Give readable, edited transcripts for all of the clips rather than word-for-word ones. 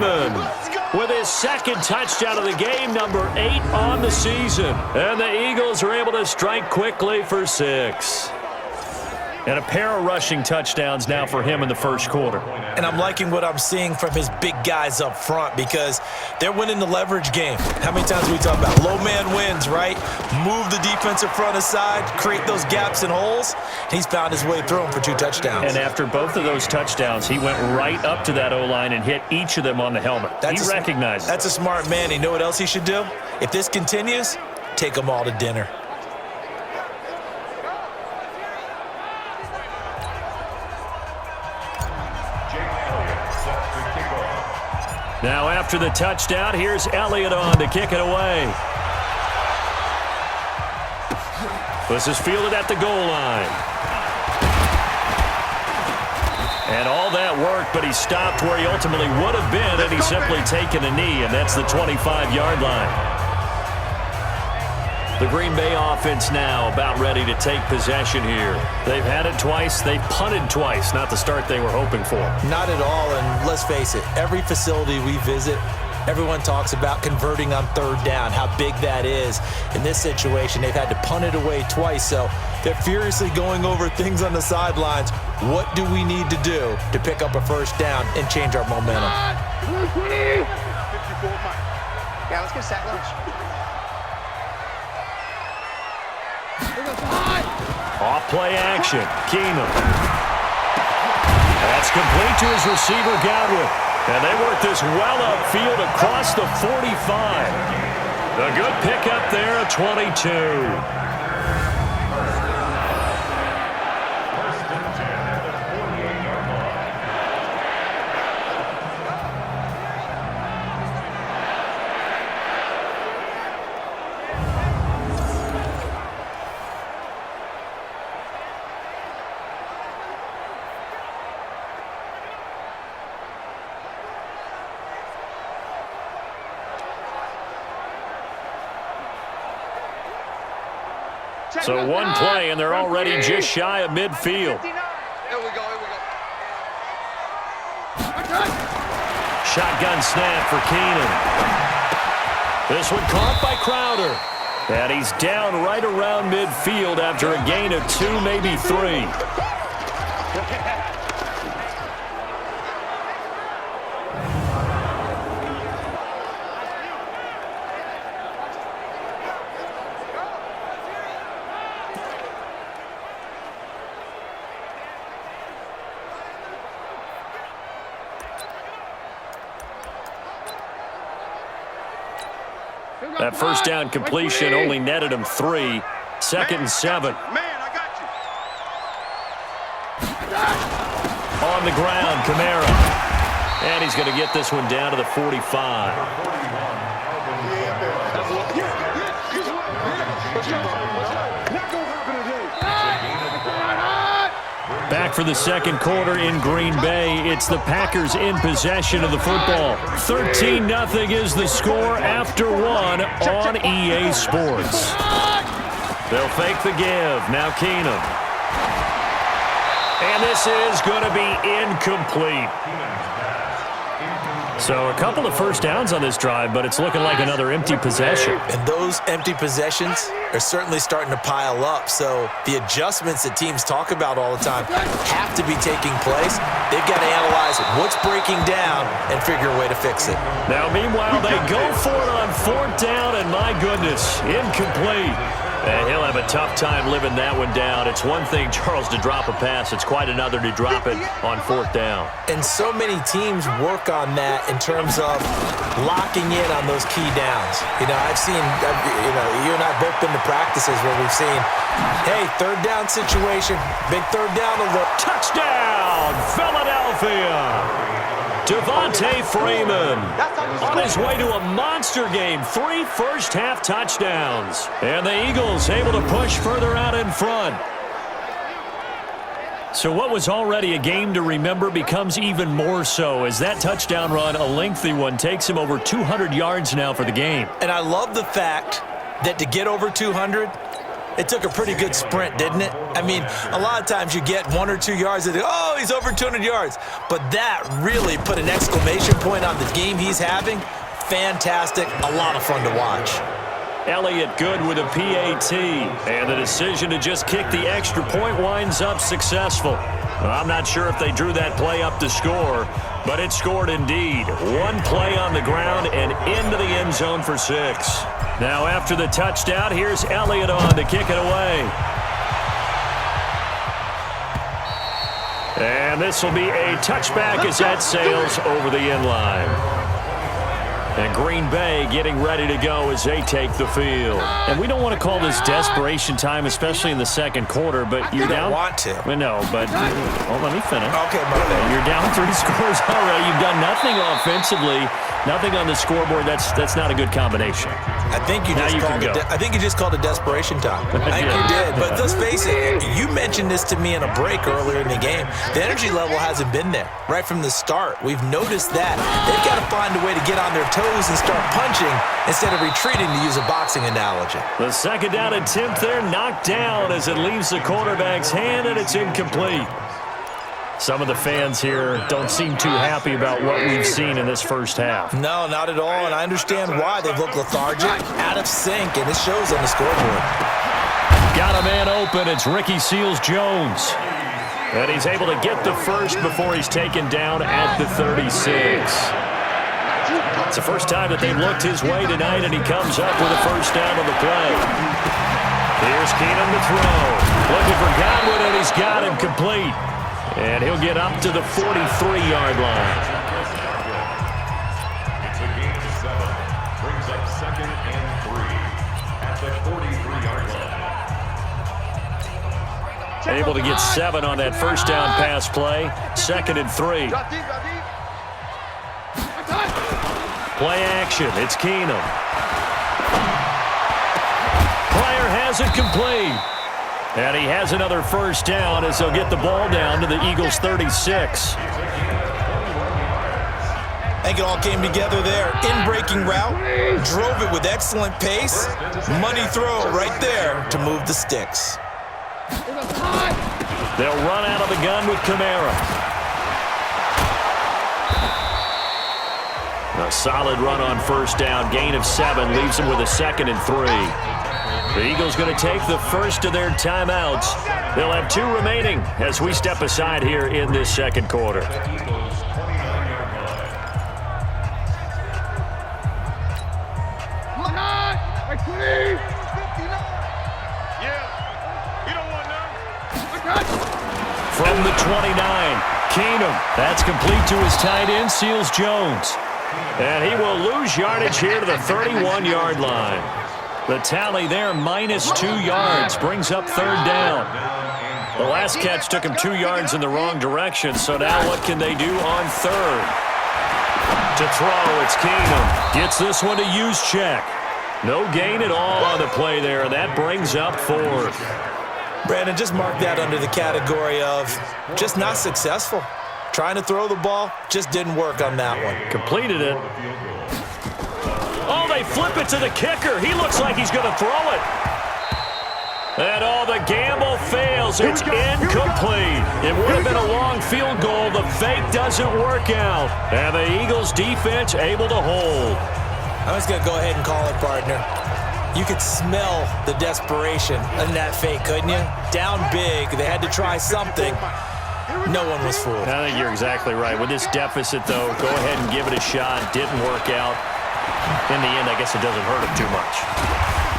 Freeman with his second touchdown of the game, number 8 on the season. And the Eagles are able to strike quickly for 6. And a pair of rushing touchdowns now for him in the first quarter. And I'm liking what I'm seeing from his big guys up front because they're winning the leverage game. How many times we talk about low man wins, right? Move the defensive front aside, create those gaps and holes. He's found his way through them for 2 touchdowns. And after both of those touchdowns, he went right up to that O-line and hit each of them on the helmet. He recognized it. That's a smart man. You know what else he should do? If this continues, take them all to dinner. Now after the touchdown, here's Elliott on to kick it away. This is fielded at the goal line. And all that worked, but he stopped where he ultimately would have been, and he's simply taken a knee, and that's the 25-yard line. The Green Bay offense now about ready to take possession here. They've had it twice. They've punted twice. Not the start they were hoping for. Not at all, and let's face it, every facility we visit, everyone talks about converting on 3rd down, how big that is. In this situation, they've had to punt it away twice, so they're furiously going over things on the sidelines. What do we need to do to pick up a 1st down and change our momentum? Yeah, let's get sack lunch. Off play action. Keenum. That's complete to his receiver, Godwin. And they work this well upfield across the 45. A good pickup there at 22. So one play, and they're already just shy of midfield. Here we go. Shotgun snap for Keenan. This one caught by Crowder. And he's down right around midfield after a gain of 2, maybe 3. That first down completion only netted him 3. 2nd and 7. On the ground, Kamara. And he's going to get this one down to the 45. Back for the second quarter in Green Bay. It's the Packers in possession of the football. 13-0 is the score after 1 on EA Sports. They'll fake the give. Now Keenum. And this is going to be incomplete. So a couple of first downs on this drive, but it's looking like another empty possession. And those empty possessions are certainly starting to pile up. So the adjustments that teams talk about all the time have to be taking place. They've got to analyze what's breaking down and figure a way to fix it. Now, meanwhile, they go for it on 4th down, and my goodness, incomplete. And he'll have a tough time living that one down. It's one thing, Charles, to drop a pass. It's quite another to drop it on 4th down. And so many teams work on that in terms of locking in on those key downs. You know, I've seen, you and I both been to practices where we've seen, hey, 3rd down situation, big 3rd down alert. Touchdown, Philadelphia! Devontae Freeman on his way to a monster game. 3 first-half touchdowns. And the Eagles able to push further out in front. So what was already a game to remember becomes even more so as that touchdown run, a lengthy one, takes him over 200 yards now for the game. And I love the fact that to get over 200, It took a pretty good sprint, didn't it? I mean, a lot of times you get 1 or 2 yards and oh, he's over 200 yards. But that really put an exclamation point on the game he's having. Fantastic, a lot of fun to watch. Elliott good with a PAT, and the decision to just kick the extra point winds up successful. I'm not sure if they drew that play up to score, but it scored indeed. One play on the ground and into the end zone for 6. Now after the touchdown, here's Elliott on to kick it away. And this will be a touchback as that sails over the end line. And Green Bay getting ready to go as they take the field. And we don't want to call this desperation time, especially in the second quarter, but you're down. You don't want to. I know, but let me finish. Okay, my bad. You're down 3 scores already. You've done nothing offensively, nothing on the scoreboard. That's not a good combination. I think you just called it desperation time. I think you did. But let's face it, you mentioned this to me in a break earlier in the game. The energy level hasn't been there right from the start. We've noticed that. They've got to find a way to get on their toes and start punching instead of retreating, to use a boxing analogy. The second down attempt there knocked down as it leaves the quarterback's hand, and it's incomplete. Some of the fans here don't seem too happy about what we've seen in this first half. No, not at all, and I understand why. They've looked lethargic, out of sync, and it shows on the scoreboard. Got a man open. It's Ricky Seals-Jones. And he's able to get the first before he's taken down at the 36. It's the first time that they've looked his way tonight, and he comes up with a first down on the play. Here's Keenum to throw. Looking for Godwin, and he's got him complete. And he'll get up to the 43-yard line. It's a gain of 7. Brings up 2nd and 3 at the 43-yard line. Able to get 7 on that first down pass play. 2nd and 3. Play action. It's Keenum. Player has it complete. And he has another first down as they'll get the ball down to the Eagles' 36. I think it all came together there. In-breaking route, drove it with excellent pace. Money throw right there to move the sticks. They'll run out of the gun with Kamara. A solid run on first down. Gain of 7 leaves them with a 2nd and 3. The Eagles going to take the first of their timeouts. They'll have 2 remaining as we step aside here in this second quarter. From the 29, Keenum. That's complete to his tight end, Seals-Jones. And he will lose yardage here to the 31-yard line. The tally there, -2 yards, brings up 3rd down. The last catch took him 2 yards in the wrong direction, so now what can they do on 3rd? To throw, it's Keenum. Gets this one to Juszczyk. No gain at all on the play there, and that brings up 4th. Brandon, just mark that under the category of just not successful. Trying to throw the ball, just didn't work on that one. Completed it. Oh, they flip it to the kicker. He looks like he's going to throw it. And the gamble fails. It's incomplete. It would have been a long field goal. The fake doesn't work out. And the Eagles defense able to hold. I'm just going to go ahead and call it, partner. You could smell the desperation in that fake, couldn't you? Down big. They had to try something. No one was fooled. I think you're exactly right. With this deficit, though, go ahead and give it a shot. Didn't work out. In the end, I guess it doesn't hurt him too much.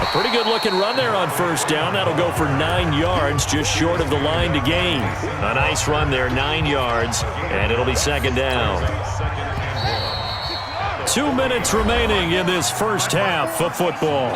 A pretty good-looking run there on first down. That'll go for 9 yards, just short of the line to gain. A nice run there, 9 yards, and it'll be 2nd down. 2 minutes remaining in this first half of football.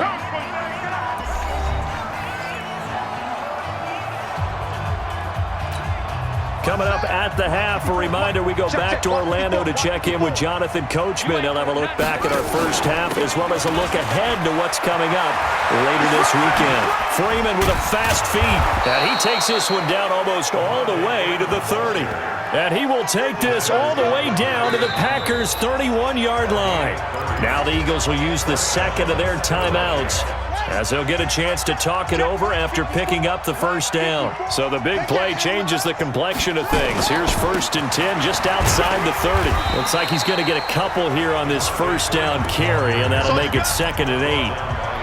Coming up at the half, a reminder, we go back to Orlando to check in with Jonathan Coachman. He'll have a look back at our first half as well as a look ahead to what's coming up later this weekend. Freeman with a fast feet, and he takes this one down almost all the way to the 30. And he will take this all the way down to the Packers' 31-yard line. Now the Eagles will use the second of their timeouts as they'll get a chance to talk it over after picking up the first down. So the big play changes the complexion of things. Here's 1st and 10 just outside the 30. Looks like he's going to get a couple here on this first down carry, and that'll make it 2nd and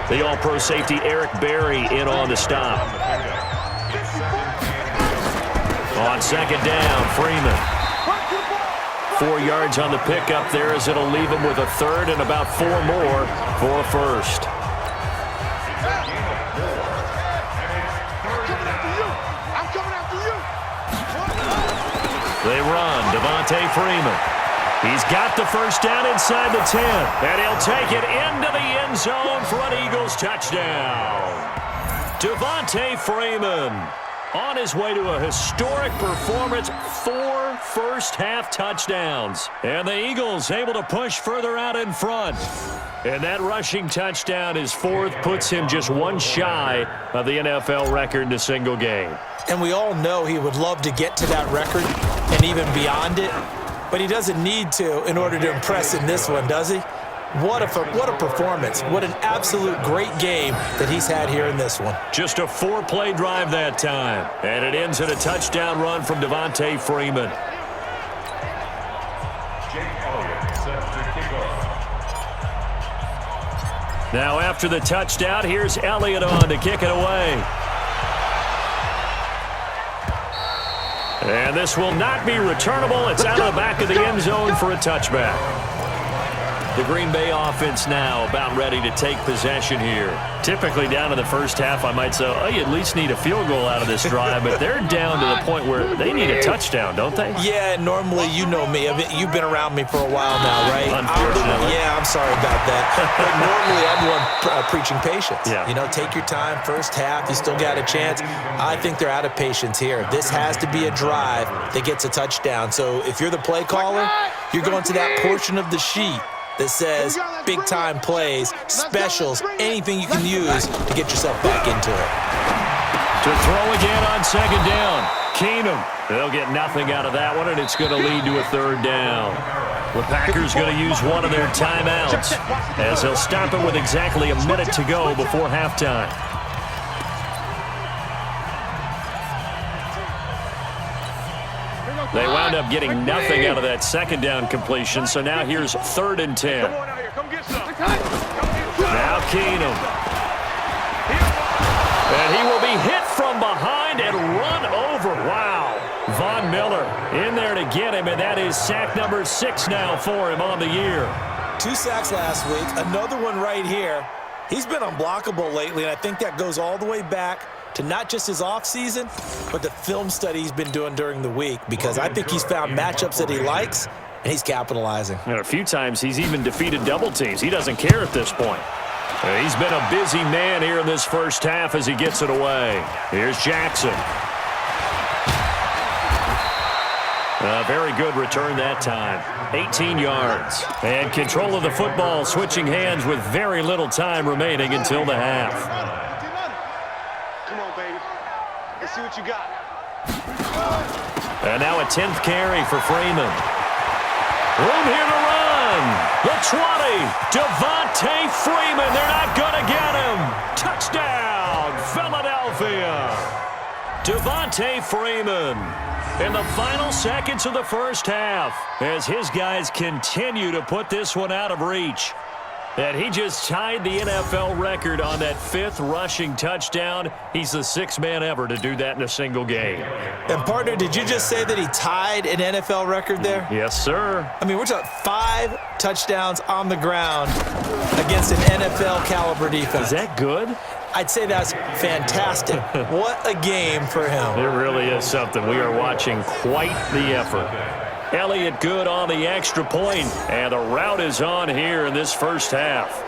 8. The all-pro safety Eric Berry in on the stop. On 2nd down, Freeman. 4 yards on the pickup there as it'll leave him with a 3rd and about 4 more for a 1st. They run. Devontae Freeman. He's got the first down inside the 10. And he'll take it into the end zone for an Eagles touchdown. Devontae Freeman on his way to a historic performance. 4 first-half touchdowns. And the Eagles able to push further out in front. And that rushing touchdown, his 4th, puts him just 1 shy of the NFL record in a single game. And we all know he would love to get to that record and even beyond it, but he doesn't need to in order to impress in this one, does he? What a performance. What an absolute great game that he's had here in this one. Just a 4-play drive that time, and it ends in a touchdown run from Devontae Freeman. Now after the touchdown, here's Elliott on to kick it away. And this will not be returnable. It's out of the back of the end zone for a touchback. The Green Bay offense now about ready to take possession here. Typically down in the first half, I might say, oh, you at least need a field goal out of this drive, but they're down to the point where they need a touchdown, don't they? Yeah, normally, you know me. You've been around me for a while now, right? Unfortunately. I'm sorry about that. But normally, I'm the one preaching patience. Yeah. You know, take your time, first half, you still got a chance. I think they're out of patience here. This has to be a drive that gets a touchdown. So if you're the play caller, you're going to that portion of the sheet that says big-time plays, specials, anything you can use to get yourself back into it. To throw again on 2nd down. Keenum. They'll get nothing out of that one, and it's going to lead to a 3rd down. The Packers going to use one of their timeouts as they'll stop it with exactly a minute to go before halftime. They wound up getting nothing out of that 2nd down completion, so now here's 3rd and 10. Now Keenum. And he will be hit from behind and run over. Wow. Von Miller in there to get him, and that is sack number 6 now for him on the year. 2 sacks last week, another one right here. He's been unblockable lately, and I think that goes all the way back to not just his offseason, but the film study he's been doing during the week, because I think he's found matchups that he likes, and he's capitalizing. And a few times he's even defeated double teams. He doesn't care at this point. He's been a busy man here in this first half as he gets it away. Here's Jackson. A very good return that time. 18 yards. And control of the football, switching hands with very little time remaining until the half. Come on, baby. Let's see what you got. And now a 10th carry for Freeman. Room here to run. The 20. Devontae Freeman. They're not going to get him. Touchdown, Philadelphia. Devontae Freeman in the final seconds of the first half as his guys continue to put this one out of reach. And he just tied the NFL record on that 5th rushing touchdown. He's the 6th man ever to do that in a single game. And, partner, did you just say that he tied an NFL record there? Yes, sir. I mean, we're talking 5 touchdowns on the ground against an NFL-caliber defense. Is that good? I'd say that's fantastic. What a game for him. It really is something. We are watching quite the effort. Elliott good on the extra point, and the route is on here in this first half.